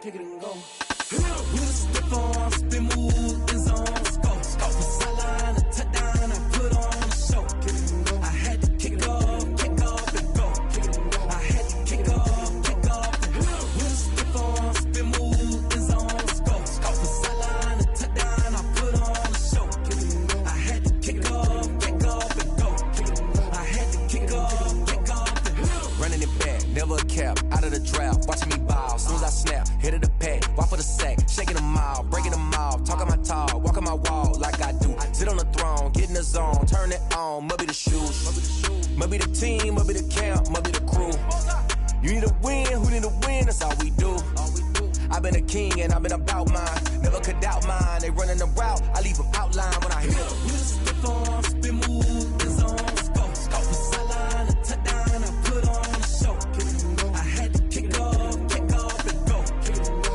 kick it and go. With a stiff arm, spin move, in zone, go. From sideline to touchdown, I put on a show. I had to kick off and go. I had to kick off and go. With a stiff arm, spin move, in zone, go. From sideline to touchdown, I put on a show. I had to kick off and go. I had to kick off and go. Running it back, never a cap, out of the draft, watching me ball. Soon as I snap, hit of the pack, walk for the sack, shaking them all, breaking them off, talking my talk, walking my wall like I do. Sit on the throne, get in the zone, turn it on, must be the shoes, must be the team, must be the camp, must be the crew. You need a win, who need a win, that's all we do. I've been a king and I've been about mine, never could doubt mine. They running the route, I leave them outline when I hit them. You just stiff on, spin move, the zone, go from sideline to touchdown, I put on a show. I had to kick off and go.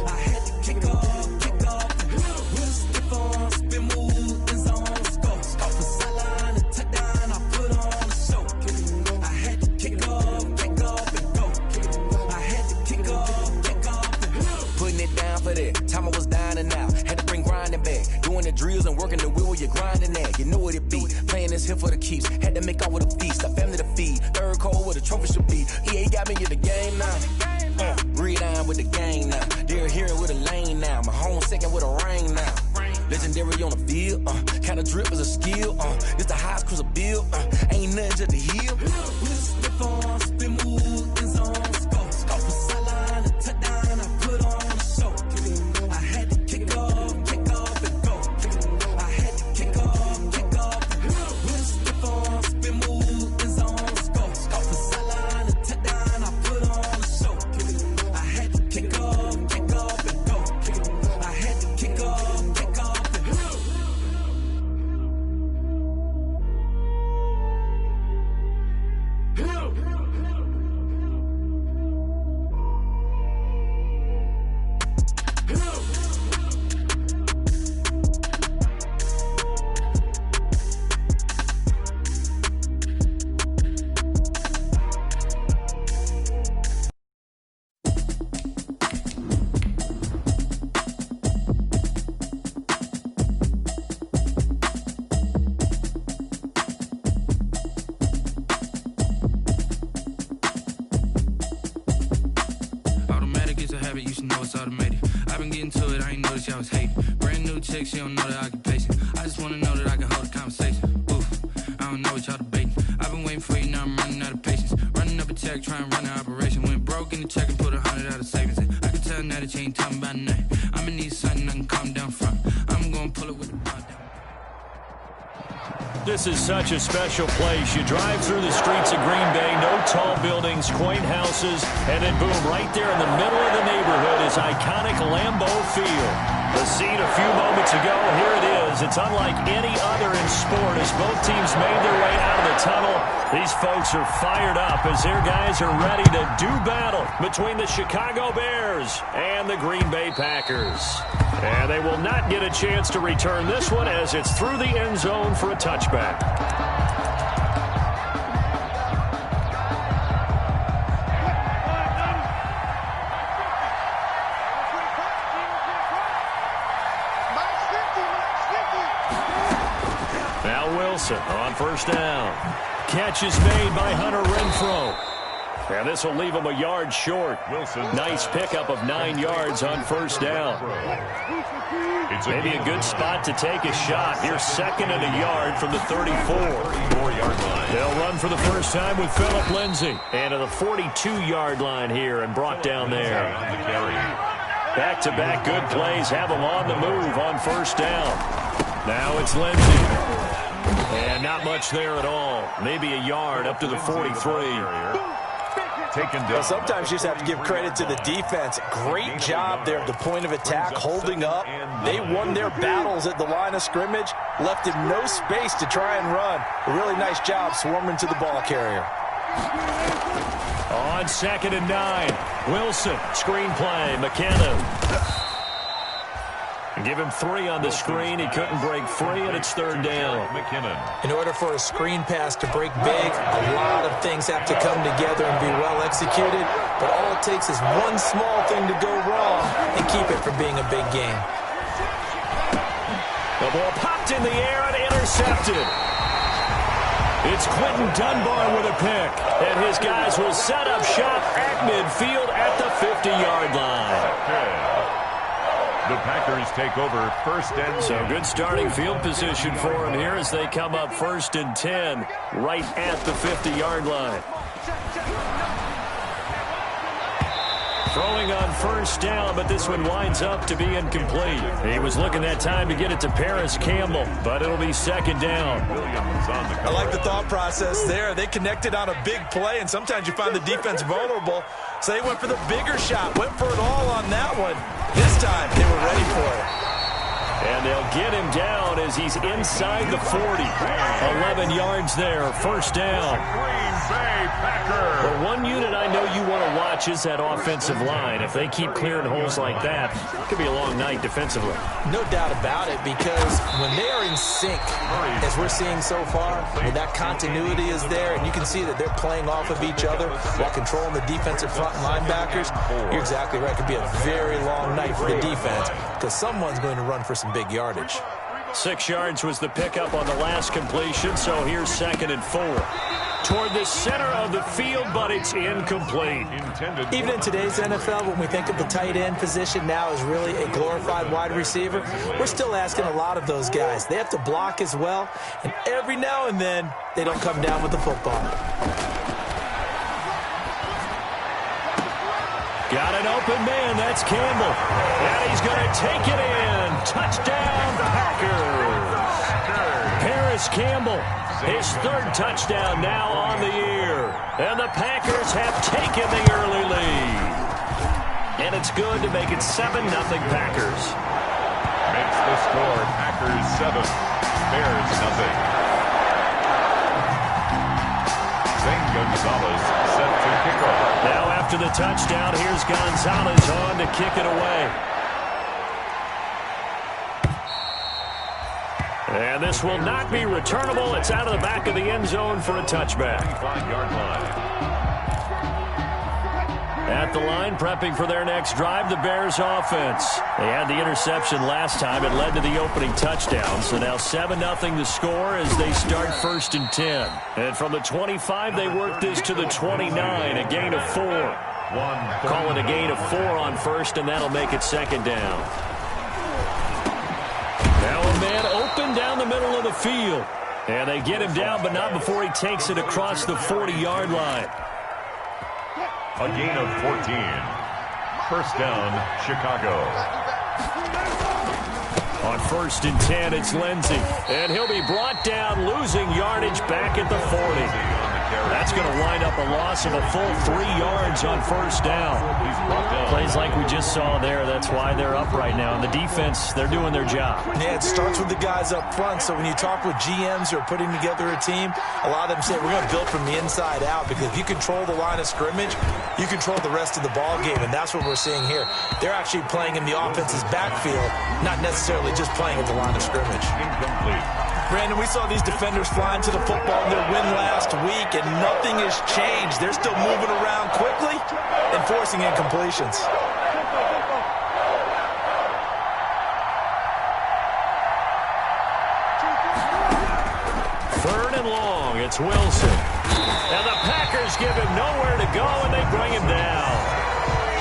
I had to kick off and go. You just stiff on, spin move, the zone, go from sideline to touchdown, I put on a show. I had to kick off and go. I had to kick off and go. Putting it down for that time I was dying and out. Had to bring grinding back, doing the drills and working the wheel where you're grinding at. You know what it be, playing this here for the keeps. Had to make off with a feast, a family to feed. Third cold where the trophy should be. EA got me in the game now. Read on with the game now. They're here with a lane now. My home second with a ring now. Legendary on the field, kind of drip is a skill. It's the highest cruiser bill, ain't nothing just to heal. With a stiff on, spin move, in zone, go from sideline to touchdown, I put on a show. I had to kick off and go. I had to kick off and go. With a stiff on, spin move, in zone, go from sideline to touchdown, I put on a show. I had to kick off and go. I had to kick off and go. You should know it's automated. I've been getting to it, I ain't noticed y'all was hating. Brand new chick, she don't know the occupation. I just wanna know that I can hold a conversation. Oof, I don't know what y'all debating. I've been waiting for you, now I'm running out of patience. Running up a check, trying to run an operation. Went broke in the check and put 100 out of savings in. I can tell now that you ain't talking about nothing. I'ma need something I can calm down from. I'm gonna pull it with the bar down. This is such a special place. You drive through the streets of Green Bay, no tall buildings, quaint houses, and then boom, right there in the middle of the neighborhood is iconic Lambeau Field. The scene a few moments ago, here it is. It's unlike any other in sport as both teams made their way out of the tunnel. These folks are fired up as their guys are ready to do battle between the Chicago Bears and the Green Bay Packers. And they will not get a chance to return this one as it's through the end zone for a touchback. Now Wilson on first down. Catch is made by Hunter Renfrow. And this will leave him a yard short. Nice pickup of 9 yards on first down. Maybe a good spot to take a shot. Here's second and a yard from the 34-yard line. They'll run for the first time with Phillip Lindsay. And to the 42-yard line here and brought down there. Back-to-back good plays have them on the move on first down. Now it's Lindsay. And not much there at all. Maybe a yard up to the 43. Well, sometimes you just have to give credit to the defense. Great job there at the point of attack, holding up. They won their battles at the line of scrimmage, left him no space to try and run. A really nice job swarming to the ball carrier. On second and 9, Wilson, screen play, McKinnon. Give him 3 on the screen. He couldn't break free, and it's third down. In order for a screen pass to break big, a lot of things have to come together and be well executed. But all it takes is one small thing to go wrong, and keep it from being a big gain. The ball popped in the air and intercepted. It's Quentin Dunbar with a pick. And his guys will set up shop at midfield at the 50-yard line. The Packers take over first and 10. So good starting field position for them here as they come up first and 10 right at the 50-yard line. Throwing on first down, but this one winds up to be incomplete. He was looking that time to get it to Paris Campbell, but it'll be second down. I like the thought process there. They connected on a big play, and sometimes you find the defense vulnerable. So they went for the bigger shot, went for it all on that one. This time, they were ready for it. And they'll get him down as he's inside the 40. 11 yards there, first down. Green Bay Packers. The one unit I know you want to watch is that offensive line. If they keep clearing holes like that, it could be a long night defensively. No doubt about it, because when they are in sync, as we're seeing so far, when that continuity is there, and you can see that they're playing off of each other while controlling the defensive front linebackers, you're exactly right. It could be a very long night for the defense, because someone's going to run for some big yardage. 6 yards was the pickup on the last completion, so here's second and 4. Toward the center of the field, but it's incomplete. Even in today's NFL, when we think of the tight end position now as really a glorified wide receiver, we're still asking a lot of those guys. They have to block as well, and every now and then, they don't come down with the football. Got an open man, that's Campbell. And he's going to take it in. Touchdown, Packers. Paris Campbell, his third touchdown now on the year. And the Packers have taken the early lead. And it's good to make it 7-0 Packers. Makes the score Packers 7, Bears 0. Zane Gonzalez set to kick off. Now after the touchdown, here's Gonzalez on to kick it away. And this will not be returnable. It's out of the back of the end zone for a touchback. 5-yard line. At the line, prepping for their next drive, the Bears offense. They had the interception last time. It led to the opening touchdown. So now 7-0 the score as they start first and 10. And from the 25, they work this to the 29, a gain of 4. Call it a gain of 4 on first, and that'll make it second down. Now a man open down the middle of the field. And they get him down, but not before he takes it across the 40-yard line. A gain of 14. First down, Chicago. On first and 10, it's Lindsey. And he'll be brought down, losing yardage back at the 40. That's going to wind up a loss of a full 3 yards on first down. Plays like we just saw there. That's why they're up right now. And the defense, they're doing their job. Yeah, it starts with the guys up front. So when you talk with GMs who are putting together a team, a lot of them say we're going to build from the inside out, because if you control the line of scrimmage, you control the rest of the ball game, and that's what we're seeing here. They're actually playing in the offense's backfield, not necessarily just playing at the line of scrimmage. Incomplete. Brandon, we saw these defenders flying to the football in their win last week, and nothing has changed. They're still moving around quickly and forcing incompletions. Third and long, it's Wilson. And the Packers give him nowhere to go, and they bring him down.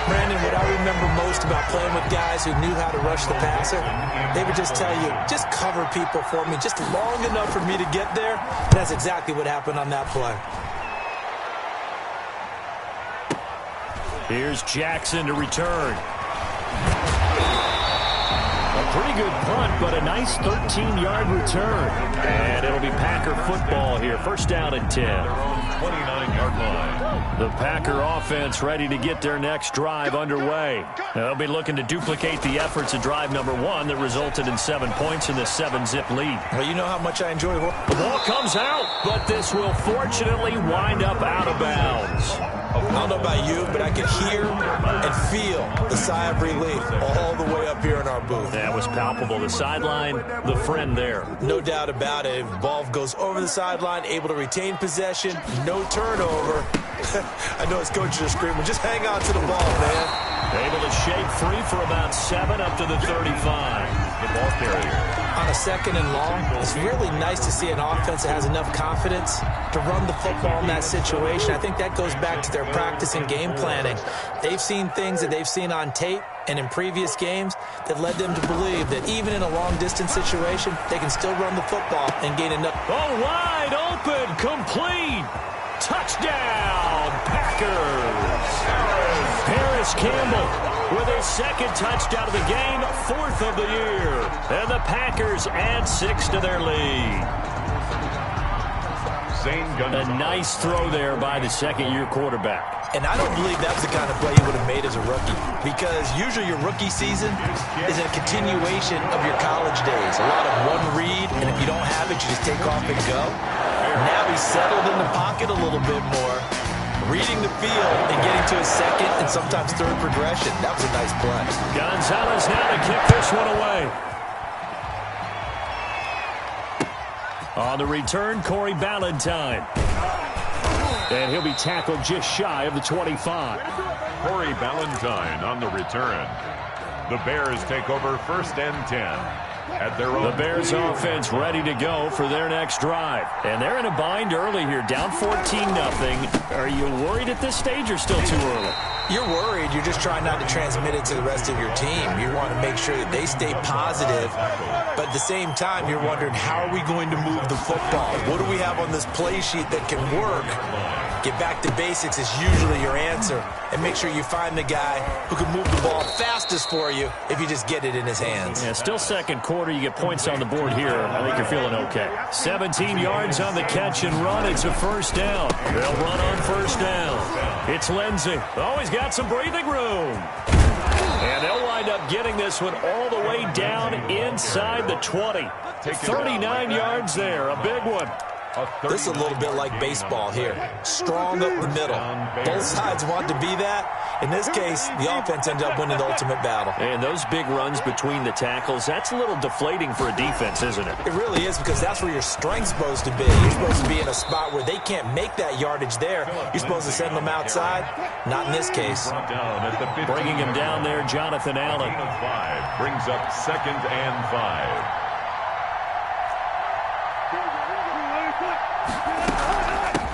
Brandon, what I remember most about playing with guys who knew how to rush the passer, they would just tell you, just cover people for me, just long enough for me to get there. And that's exactly what happened on that play. Here's Jackson to return. A pretty good punt, but a nice 13-yard return. And it'll be Packer football here. First down and 10. 29-yard line. The Packer offense ready to get their next drive underway. They'll be looking to duplicate the efforts of drive number 1 that resulted in 7 points in the 7-zip lead. Well, you know how much I enjoy it. The ball comes out, but this will fortunately wind up out of bounds. I don't know about you, but I could hear and feel the sigh of relief all the way up here in our booth. That was palpable. The sideline, the friend there. No doubt about it. Ball goes over the sideline, able to retain possession, no turnover. I know his coaches are screaming, just hang on to the ball, man. Able to shake free for about 7 up to the 35. The ball carrier. On a 2nd and long, it's really nice to see an offense that has enough confidence to run the football in that situation. I think that goes back to their practice and game planning. They've seen things that they've seen on tape and in previous games that led them to believe that even in a long-distance situation, they can still run the football and gain enough. Oh, wide open, complete. Touchdown, Packers. Paris Campbell with his 2nd touchdown of the game, 4th of the year. And the Packers add 6 to their lead. A nice throw there by the 2nd-year quarterback. And I don't believe that was the kind of play he would have made as a rookie, because usually your rookie season is a continuation of your college days. A lot of one read, and if you don't have it, you just take off and go. Now he's settled in the pocket a little bit more, reading the field and getting to his 2nd and sometimes 3rd progression. That was a nice play. Gonzalez now to kick this one away. On the return, Corey Ballantyne. And he'll be tackled just shy of the 25. Corey Ballantyne on the return. The Bears take over 1st and 10. At their own the Bears offense ready to go for their next drive. And they're in a bind early here, down 14-0. Are you worried at this stage or still too early? You're worried. You're just trying not to transmit it to the rest of your team. You want to make sure that they stay positive. But at the same time, you're wondering, how are we going to move the football? What do we have on this play sheet that can work? Get back to basics is usually your answer. And make sure you find the guy who can move the ball fastest for you if you just get it in his hands. Yeah, still 2nd quarter. You get points on the board here. I think you're feeling okay. 17 yards on the catch and run. It's a 1st down. They'll run on 1st down. It's Lindsey. Oh, he's got some breathing room. And they'll wind up getting this one all the way down inside the 20. 39 yards there. A big one. This is a little bit like baseball here. Strong up the middle. Both sides want to be that. In this case, the offense ended up winning the ultimate battle. And those big runs between the tackles, that's a little deflating for a defense, isn't it? It really is, because that's where your strength's supposed to be. You're supposed to be in a spot where they can't make that yardage there. You're supposed to send them outside. Not in this case. Bringing him down there, Jonathan Allen. Brings up 2nd and 5.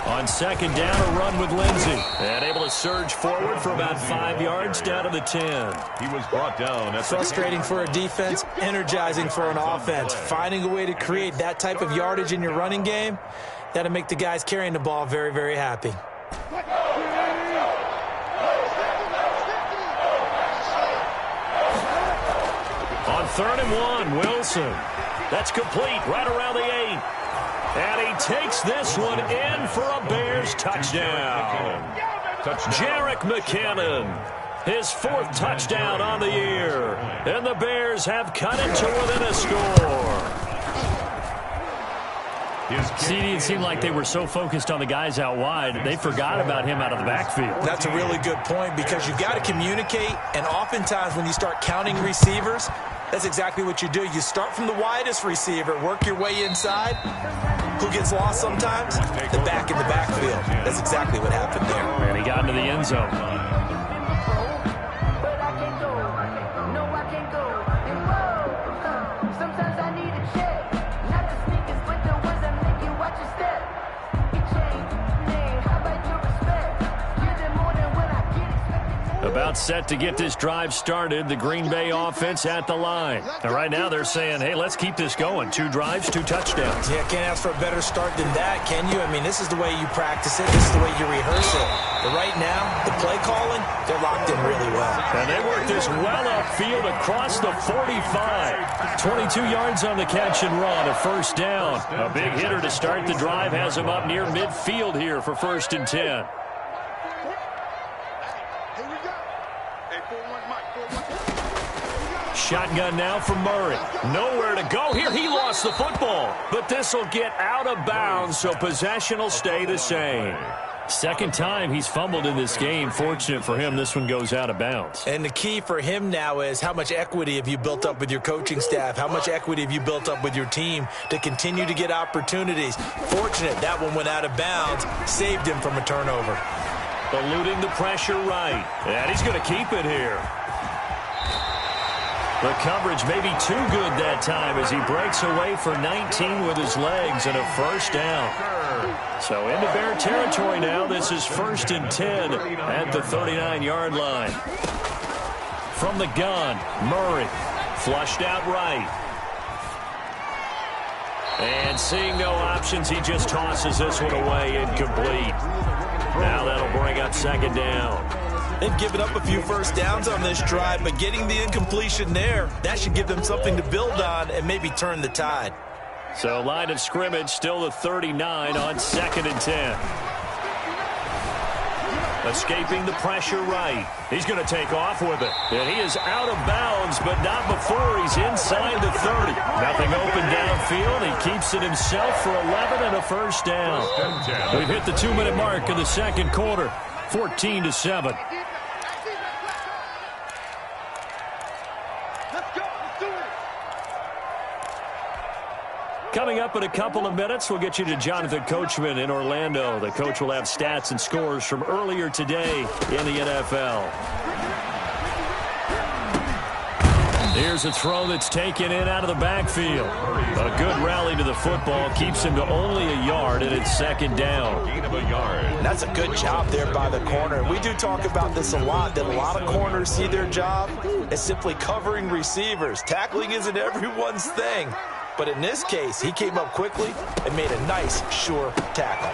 On 2nd down, a run with Lindsey. And able to surge forward for about 5 yards down to the 10. He was brought down. Frustrating for a defense, energizing for an offense. Finding a way to create that type of yardage in your running game, that'll make the guys carrying the ball very, very happy. On 3rd and 1, Wilson. That's complete right around the 8. And he takes this one in for a Bears touchdown. Jerick McKinnon, his 4th touchdown on the year. And the Bears have cut it to within a score. CD, it seemed like they were so focused on the guys out wide, they forgot about him out of the backfield. That's a really good point, because you've got to communicate, and oftentimes when you start counting receivers, that's exactly what you do. You start from the widest receiver, work your way inside. Who gets lost sometimes? The back in the backfield. That's exactly what happened there. And he got into the end zone. About set to get this drive started. The Green Bay offense at the line. And right now they're saying, hey, let's keep this going. 2 drives, 2 touchdowns. Yeah, can't ask for a better start than that, can you? I mean, this is the way you practice it. This is the way you rehearse it. But right now, the play calling, they're locked in really well. And they work this well upfield across the 45. 22 yards on the catch and run, a 1st down. A big hitter to start the drive has him up near midfield here for 1st and 10. Shotgun now from Murray. Nowhere to go here. He lost the football. But this will get out of bounds, so possession will stay the same. 2nd time he's fumbled in this game. Fortunate for him, this one goes out of bounds. And the key for him now is how much equity have you built up with your coaching staff? How much equity have you built up with your team to continue to get opportunities? Fortunate that one went out of bounds, saved him from a turnover. Eluding the pressure right. And he's going to keep it here. The coverage may be too good that time as he breaks away for 19 with his legs and a first down. So into Bear territory now. This is 1st and 10 at the 39-yard line. From the gun, Murray flushed out right. And seeing no options, he just tosses this one away, incomplete. Now that'll bring up 2nd down. They've given up a few first downs on this drive, but getting the incompletion there, that should give them something to build on and maybe turn the tide. So line of scrimmage still the 39 on 2nd and 10. Escaping the pressure right. He's going to take off with it. And he is out of bounds, but not before he's inside the 30. Nothing open downfield. He keeps it himself for 11 and a first down. We've hit the 2-minute mark of the 2nd quarter. 14-7. Coming up in a couple of minutes, we'll get you to Jonathan Coachman in Orlando. The coach will have stats and scores from earlier today in the NFL. Here's a throw that's taken in out of the backfield. A good rally to the football keeps him to only a yard, and it's 2nd down. Gain of a yard. That's a good job there by the corner. We do talk about this a lot, that a lot of corners see their job as simply covering receivers. Tackling isn't everyone's thing. But in this case, he came up quickly and made a nice, sure tackle.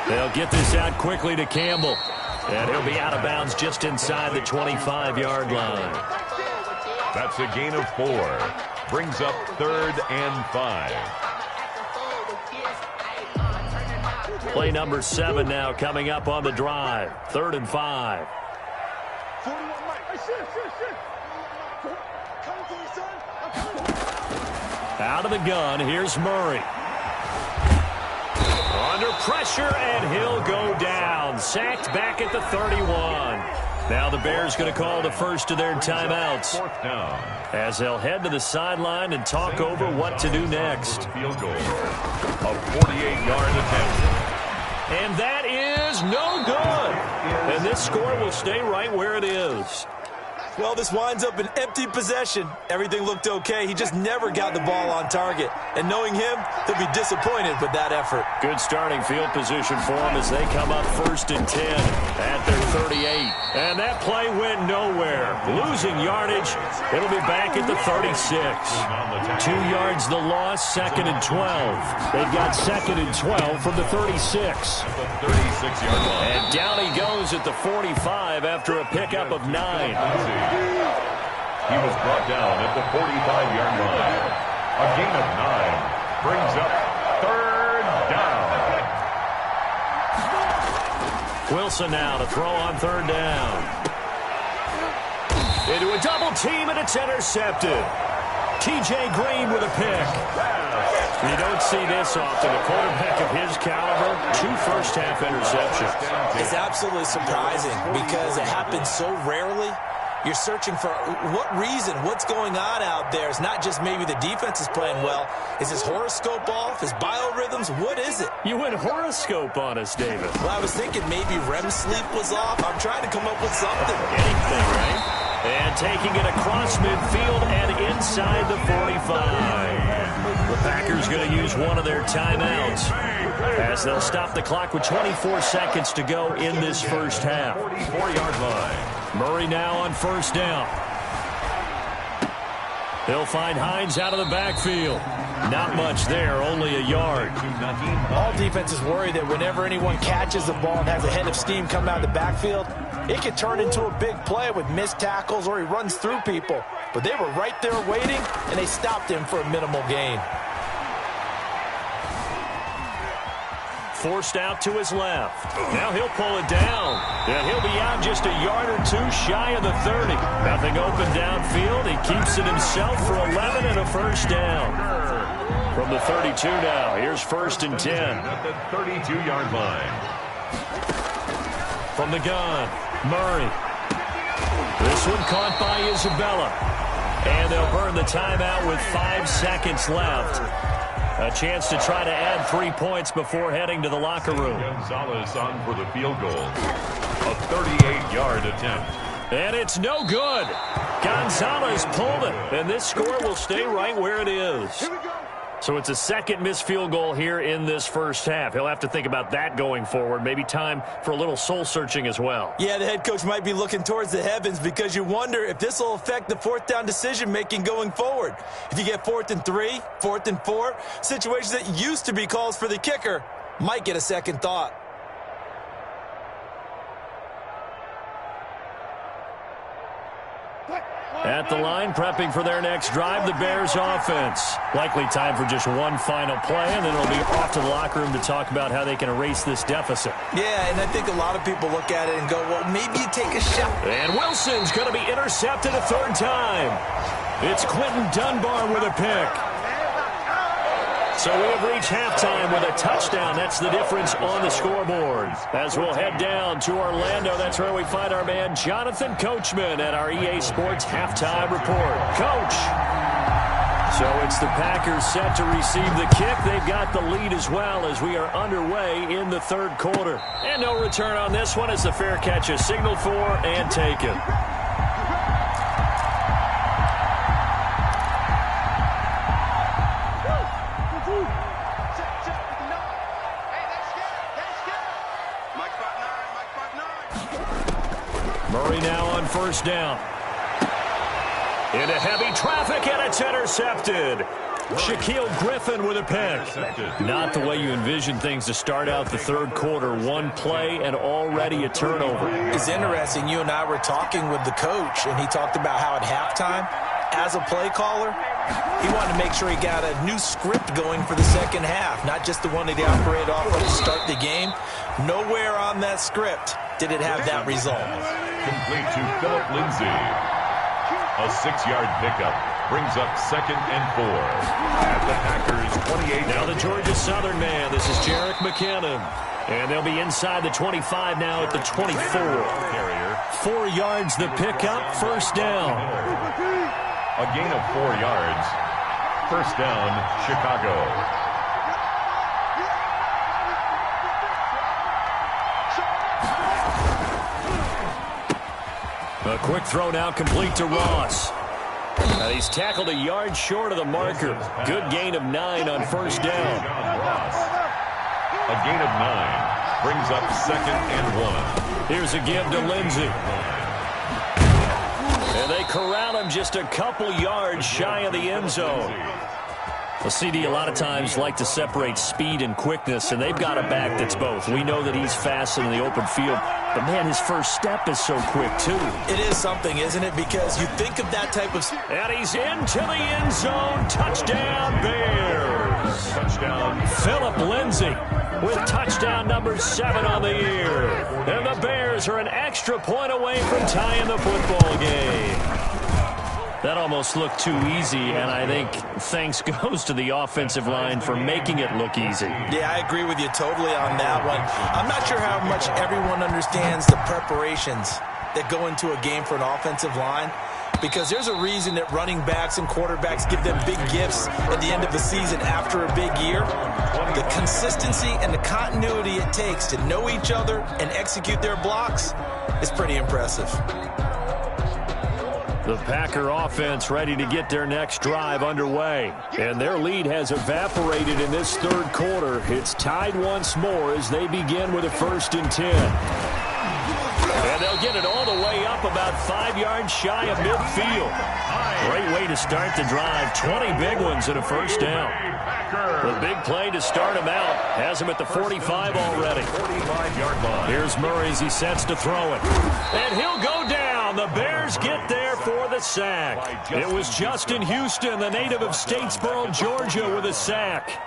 They'll get this out quickly to Campbell. And he'll be out of bounds just inside the 25-yard line. That's a gain of 4. Brings up 3rd and 5. Play number 7 now coming up on the drive. 3rd and 5. Out of the gun, here's Murray. Under pressure, and he'll go down. Sacked back at the 31. Now the Bears going to call the first of their timeouts. 4th down. As they'll head to the sideline and talk over what to do next. Field goal. A 48-yard attempt. And that is no good. And this score will stay right where it is. Well, this winds up an empty possession. Everything looked okay. He just never got the ball on target. And knowing him, he'll be disappointed with that effort. Good starting field position for him as they come up 1st and 10 at their 38. And that play went nowhere. Losing yardage. It'll be back at the 36. 2 yards the loss, 2nd and 12. They've got 2nd and 12 from the 36. The 36-yard line. And down he goes at the 45 after a pickup of 9. He was brought down at the 45-yard line. A gain of 9 brings up 3rd down. Wilson now to throw on 3rd down. Into a double team, and it's intercepted. TJ Green with a pick. You don't see this often. A quarterback of his caliber, 2 first-half interceptions. It's absolutely surprising because it happens so rarely. You're searching for what reason, what's going on out there. It's not just maybe the defense is playing well. Is his horoscope off? His biorhythms? What is it? You went horoscope on us, David. Well, I was thinking maybe REM sleep was off. I'm trying to come up with something. Anything, right? And taking it across midfield and inside the 45. The Packers going to use one of their timeouts as they'll stop the clock with 24 seconds to go in this first half. 44-yard line. Murray now on 1st down. He'll find Hines out of the backfield. Not much there, only a yard. All defenses worry that whenever anyone catches the ball and has a head of steam come out of the backfield, it can turn into a big play with missed tackles or he runs through people. But they were right there waiting, and they stopped him for a minimal gain. Forced out to his left. Now he'll pull it down. And he'll be out just a yard or 2 shy of the 30. Nothing open downfield. He keeps it himself for 11 and a first down. From the 32 now, here's 1st and 10. At the 32-yard line. From the gun, Murray. This one caught by Isabella. And they'll burn the timeout with 5 seconds left. A chance to try to add 3 points before heading to the locker room. Gonzalez on for the field goal. A 38-yard attempt. And it's no good. Gonzalez pulled it, and this score will stay right where it is. So it's a second missed field goal here in this first half. He'll have to think about that going forward. Maybe time for a little soul-searching as well. Yeah, the head coach might be looking towards the heavens because you wonder if this will affect the fourth down decision-making going forward. If you get 4th and 3, 4th and 4, situations that used to be calls for the kicker might get a second thought. At the line, prepping for their next drive, the Bears offense. Likely time for just one final play, and then it'll be off to the locker room to talk about how they can erase this deficit. Yeah, and I think a lot of people look at it and go, well, maybe you take a shot. And Wilson's going to be intercepted a third time. It's Quentin Dunbar with a pick. So we have reached halftime with a touchdown. That's the difference on the scoreboard. As we'll head down to Orlando, that's where we find our man Jonathan Coachman at our EA Sports Halftime Report. Coach! So it's the Packers set to receive the kick. They've got the lead as well as we are underway in the third quarter. And no return on this one as the fair catch is signaled for and taken. Murray now on first down. Into heavy traffic, and it's intercepted. Shaquille Griffin with a pick. Not the way you envision things to start out the third quarter. One play and already a turnover. It's interesting. You and I were talking with the coach, and he talked about how at halftime, as a play caller, he wanted to make sure he got a new script going for the second half, not just the one that he operated off of to start the game. Nowhere on that script did it have that result. Complete to Philip Lindsay. A 6-yard pickup brings up 2nd and 4. At the Packers 28. Now the Georgia Southern man. This is Jerick McKinnon. And they'll be inside the 25 now at the 24. 4 yards the pickup, first down. A gain of 4 yards. First down, Chicago. A quick throw now complete to Ross. Now he's tackled a yard short of the marker. Good gain of 9 on first down. A gain of 9 brings up 2nd and 1. Here's a give to Lindsey. And they corral him just a couple yards shy of the end zone. Well, CD a lot of times like to separate speed and quickness, and they've got a back that's both. We know that he's fast in the open field, but, man, his first step is so quick, too. It is something, isn't it? Because you think of that type of... And he's into the end zone. Touchdown, Bears. Touchdown. Philip Lindsay with touchdown number 7 on the year. And the Bears are an extra point away from tying the football game. That almost looked too easy, and I think thanks goes to the offensive line for making it look easy. Yeah, I agree with you totally on that one. I'm not sure how much everyone understands the preparations that go into a game for an offensive line, because there's a reason that running backs and quarterbacks give them big gifts at the end of the season after a big year. The consistency and the continuity it takes to know each other and execute their blocks is pretty impressive. The Packer offense ready to get their next drive underway. And their lead has evaporated in this third quarter. It's tied once more as they begin with a 1st and 10. And they'll get it all the way up about 5 yards shy of midfield. Great way to start the drive. 20 big ones and a first down. The big play to start him out has him at the 45 already. 45-yard line. Here's Murray as he sets to throw it. And he'll go down. The Bears get there for the sack. It was Justin Houston, the native of Statesboro, Georgia, with a sack.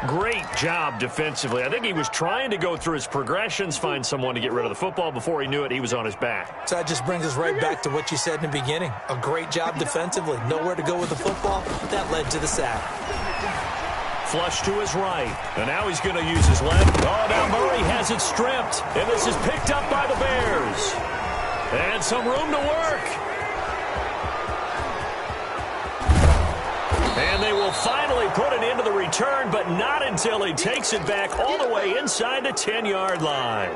Great job defensively. I think he was trying to go through his progressions, find someone to get rid of the football. Before he knew it, he was on his back. So that just brings us right back to what you said in the beginning. A great job defensively. Nowhere to go with the football. That led to the sack. Flush to his right. And now he's going to use his left. Oh, now Murray has it stripped. And this is picked up by the Bears. And some room to work. And they will finally put it into the return, but not until he takes it back all the way inside the 10-yard line.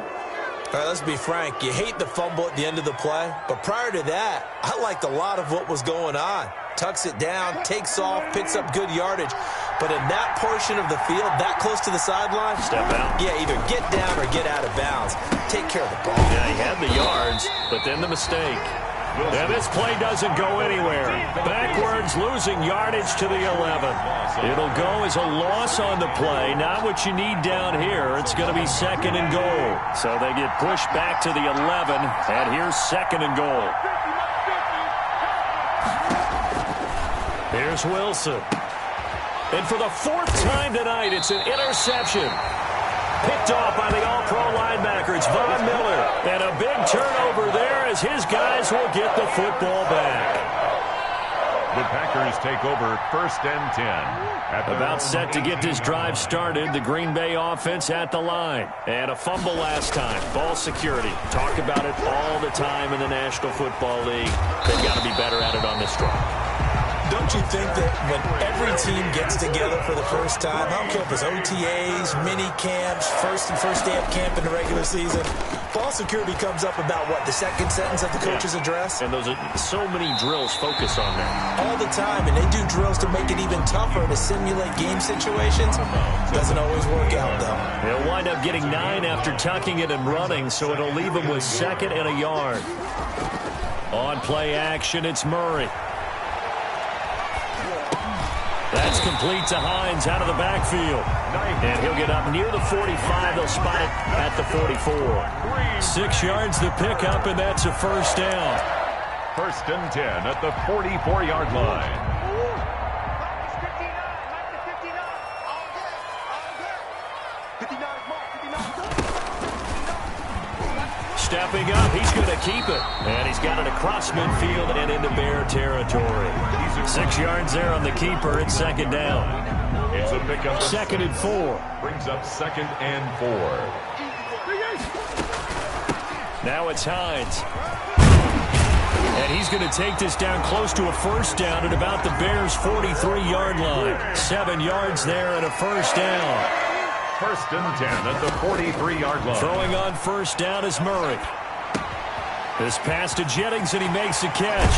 All right, let's be frank. You hate the fumble at the end of the play, but prior to that, I liked a lot of what was going on. Tucks it down, takes off, picks up good yardage. But in that portion of the field, that close to the sideline, step out. Yeah, either get down or get out of bounds. Take care of the ball. Yeah, he had the yards, but then the mistake. And this play doesn't go anywhere. Backwards, losing yardage to the 11. It'll go as a loss on the play. Not what you need down here. It's going to be second and goal. So they get pushed back to the 11, and here's second and goal. Here's Wilson. And for the fourth time tonight, it's an interception. Picked off by the all-pro linebacker. It's Von Miller. And a big turnover there as his guys will get the football back. The Packers take over 1st and 10. About set to get this drive started. The Green Bay offense at the line. And a fumble last time. Ball security. Talk about it all the time in the National Football League. They've got to be better at it on this drive. Don't you think that when every team gets together for the first time, I don't care if it's OTAs, mini camps, first day of camp in the regular season, ball security comes up about what, the second sentence of the coach's address? And those are so many drills focus on that. All the time, and they do drills to make it even tougher to simulate game situations. Doesn't always work out, though. They'll wind up getting 9 after tucking it and running, so it'll leave them with 2nd and a yard. On play action, it's Murray. That's complete to Hines out of the backfield. And he'll get up near the 45. They'll spot it at the 44. 6 yards to pick up, and that's a first down. 1st and 10 at the 44-yard line. Stepping up, he's going to keep it. And he's got it across midfield and into Bear territory. 6 yards there on the keeper. It's 2nd down. It's a pickup. 2nd and 4. Brings up 2nd and 4. Now it's Hines. And he's going to take this down close to a first down at about the Bears' 43-yard line. 7 yards there and a first down. 1st and 10 at the 43-yard line. Throwing on first down is Murray. This pass to Jennings, and he makes a catch.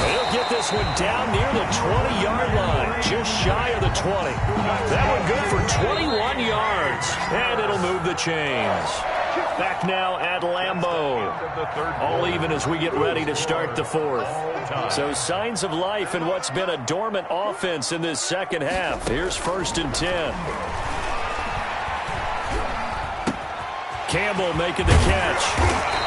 He'll get this one down near the 20-yard line, just shy of the 20. That one good for 21 yards, and it'll move the chains. Back now at Lambeau. All even as we get ready to start the 4th. So signs of life in what's been a dormant offense in this second half. Here's 1st and 10. Campbell making the catch.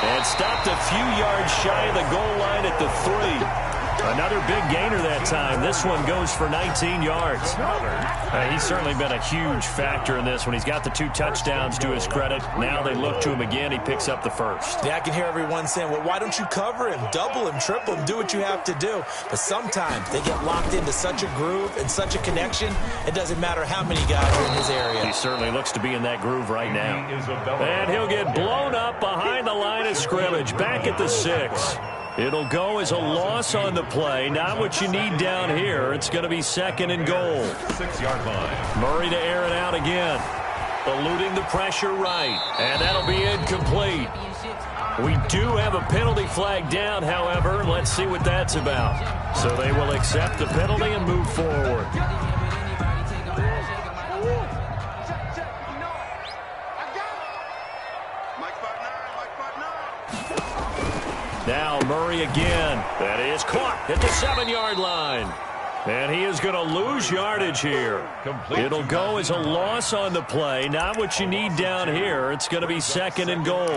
And stopped a few yards shy of the goal line at the 3. Another big gainer that time. This one goes for 19 yards. He's certainly been a huge factor in this when he's got the 2 touchdowns to his credit. Now they look to him again. He picks up the first. Yeah, I can hear everyone saying, well, why don't you cover him, double him, triple him, do what you have to do. But sometimes they get locked into such a groove and such a connection, it doesn't matter how many guys are in his area. He certainly looks to be in that groove right now. And he'll get blown up behind the line of scrimmage, back at the 6. It'll go as a loss on the play. Not what you need down here. It's going to be 2nd and goal. 6-yard line. Murray to air it out again. Eluding the pressure right. And that'll be incomplete. We do have a penalty flag down, however. Let's see what that's about. So they will accept the penalty and move forward. Now Murray again. That is caught at the 7-yard line. And he is going to lose yardage here. It'll go as a loss on the play. Not what you need down here. It's going to be 2nd and goal.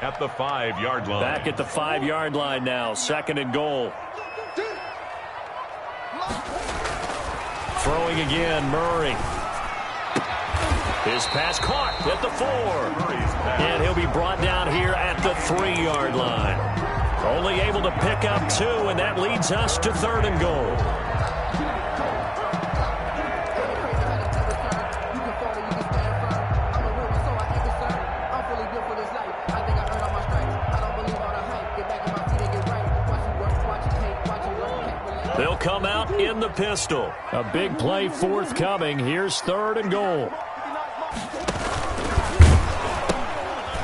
At the 5-yard line. Back at the 5-yard line now. 2nd and goal. Throwing again, Murray. His pass caught at the 4. And he'll be brought down here at the 3-yard line. Only able to pick up 2, and that leads us to 3rd and goal. They'll come out in the pistol. A big play forthcoming. Here's 3rd and goal.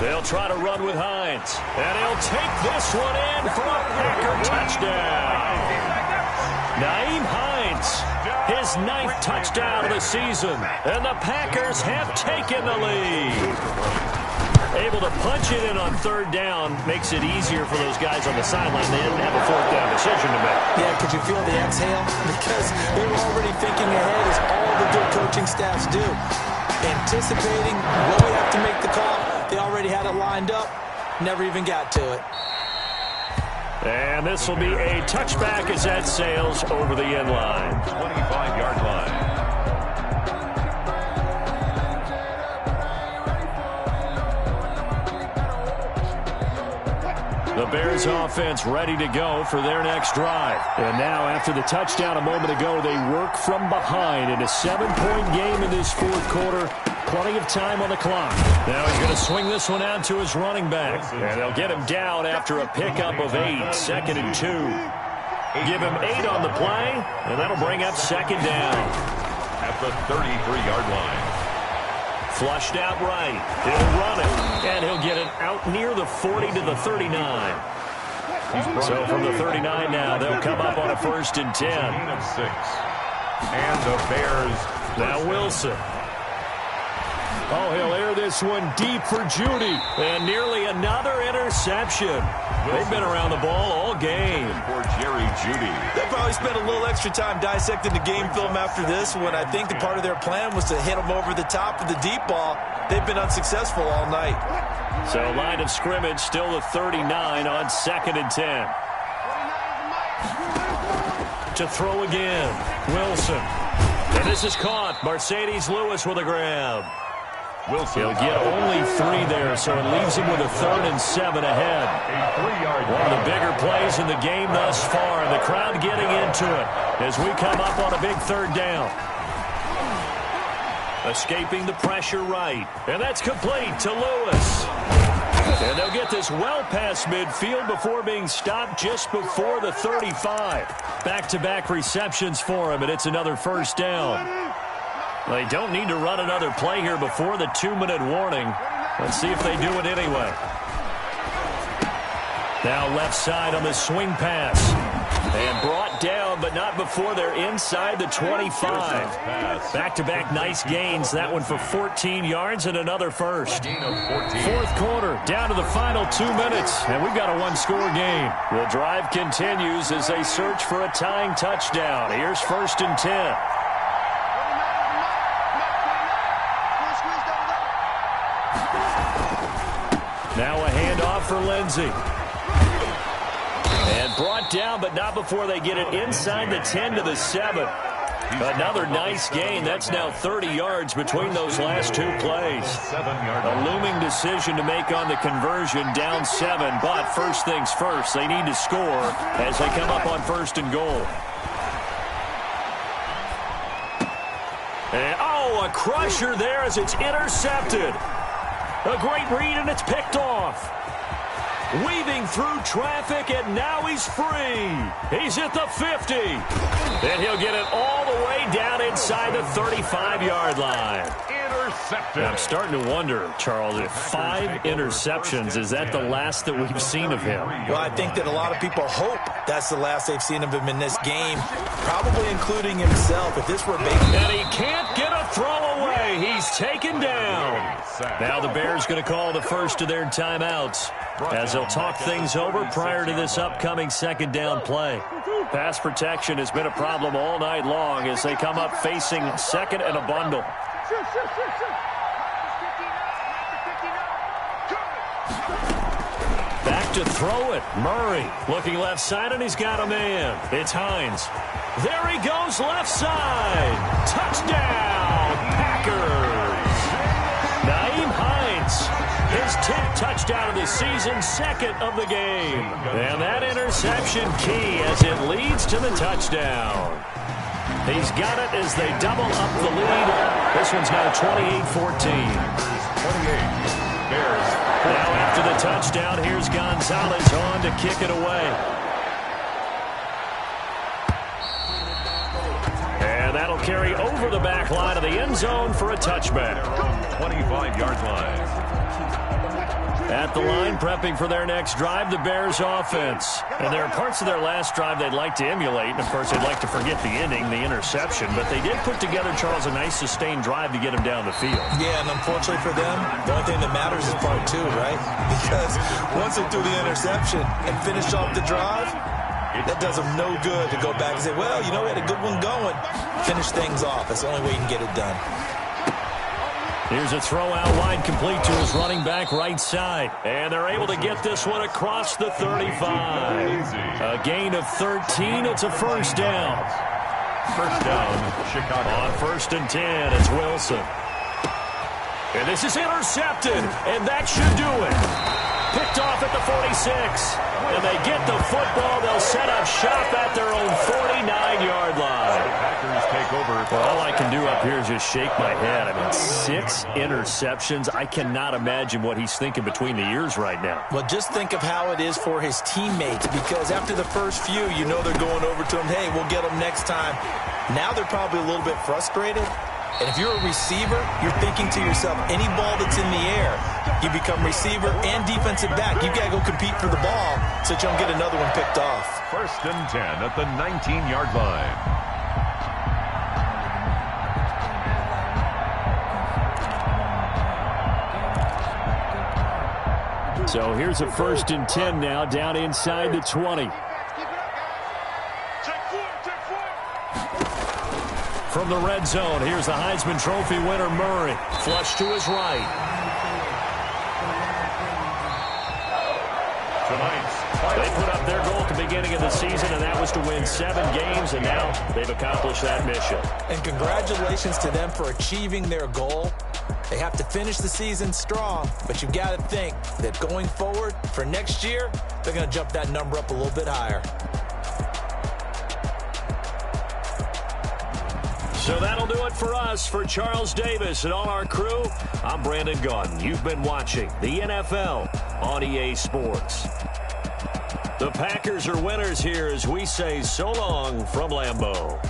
They'll try to run with Hines. And he'll take this one in for a Packer touchdown. Nyheim Hines, his 9th touchdown of the season. And the Packers have taken the lead. Able to punch it in on 3rd down makes it easier for those guys on the sideline. They didn't have a 4th down decision to make. Yeah, could you feel the exhale? Because they were already thinking ahead, as all the good coaching staffs do. Anticipating when we have to make the call. They already had it lined up. Never even got to it. And this will be a touchback as that sails over the end line. 25-yard line. The Bears offense ready to go for their next drive. And now after the touchdown a moment ago, they work from behind in a 7-point game in this 4th quarter. Plenty of time on the clock. Now he's going to swing this one out to his running back. And they'll get him down after a pickup of 8. 2nd and 2. Give him 8 on the play, and that'll bring up 2nd down. At the 33-yard line. Flushed out right. He'll run it, and he'll get it out near the 40 to the 39. So from the 39 now, they'll come up on a 1st and 10. Of 6. And the Bears. Now Wilson. Oh, he'll air this one deep for Judy. And nearly another interception. They've been around the ball all game. For Jerry Judy. They'll probably spend a little extra time dissecting the game film after this one. I think the part of their plan was to hit them over the top of the deep ball. They've been unsuccessful all night. So line of scrimmage still the 39 on 2nd and 10. To throw again. Wilson. And this is caught. Mercedes Lewis with a grab. Wilson. He'll get only 3 there, so it leaves him with a 3rd and 7 ahead. A 3-yard One of the bigger plays in the game thus far, and the crowd getting into it as we come up on a big 3rd down. Escaping the pressure right, and that's complete to Lewis. And they'll get this well past midfield before being stopped just before the 35. Back-to-back receptions for him, and it's another 1st down. They don't need to run another play here before the 2-minute warning. Let's see if they do it anyway. Now left side on the swing pass. And brought down, but not before they're inside the 25. Back-to-back nice gains. That one for 14 yards and another 1st. 4th quarter, down to the final 2 minutes. And we've got a 1-score game. The drive continues as they search for a tying touchdown. Here's 1st and 10. Now a handoff for Lindsey. And brought down, but not before they get it inside the 10 to the 7. Another nice gain. That's now 30 yards between those last 2 plays. A looming decision to make on the conversion, down 7. But first things first, they need to score as they come up on 1st and goal. And, a crusher there as it's intercepted. A great read, and it's picked off. Weaving through traffic, and now he's free. He's at the 50. And he'll get it all the way down inside the 35-yard line. Intercepted. I'm starting to wonder, Charles, if 5 interceptions, is that the last that we've seen of him? Well, I think that a lot of people hope that's the last they've seen of him in this game, probably including himself. If this were Baker. And he can't get a throw away. He's taken down. Now the Bears going to call the first of their timeouts as they'll talk things over prior to this upcoming 2nd down play. Pass protection has been a problem all night long as they come up facing 2nd and a bundle. Back to throw it. Murray looking left side, and he's got a man. It's Hines. There he goes left side. Touchdown, Packers. Nyheim Hines, his 10th touchdown of the season, 2nd of the game. And that interception key as it leads to the touchdown. He's got it as they double up the lead. This one's now 28-14. 28. Bears. Now after the touchdown, here's Gonzalez on to kick it away. And that'll carry over the back line of the end zone for a touchback. 25-yard line. At the line, prepping for their next drive, the Bears offense. And there are parts of their last drive they'd like to emulate. And, of course, they'd like to forget the ending, the interception. But they did put together, Charles, a nice sustained drive to get him down the field. Yeah, and unfortunately for them, the only thing that matters is part two, right? Because once they threw the interception and finished off the drive, that does them no good to go back and say, well, you know, we had a good one going. Finish things off. That's the only way you can get it done. Here's a throw out wide, complete to his running back right side. And they're able to get this one across the 35. A gain of 13. It's a first down. First down, Chicago. On 1st and 10, it's Wilson. And this is intercepted, and that should do it. Picked off at the 46. And they get the football. They'll set up shop at their own 49-yard line. Packers take over. Well, all I can do up here is just shake my head. I mean, 6 interceptions. I cannot imagine what he's thinking between the ears right now. Well, just think of how it is for his teammates, because after the first few, you know they're going over to him, hey, we'll get them next time. Now they're probably a little bit frustrated. And if you're a receiver, you're thinking to yourself, any ball that's in the air, you become receiver and defensive back. You've got to go compete for the ball so that you don't get another one picked off. 1st and 10 at the 19-yard line. So here's a 1st and 10 now, down inside the 20. From the red zone, here's the Heisman Trophy winner, Murray. Flush to his right. They put up their goal at the beginning of the season, and that was to win 7 games, and now they've accomplished that mission. And congratulations to them for achieving their goal. They have to finish the season strong, but you've got to think that going forward for next year, they're going to jump that number up a little bit higher. So that'll do it for us. For Charles Davis and all our crew, I'm Brandon Gaudin. You've been watching the NFL on EA Sports. The Packers are winners here as we say so long from Lambeau.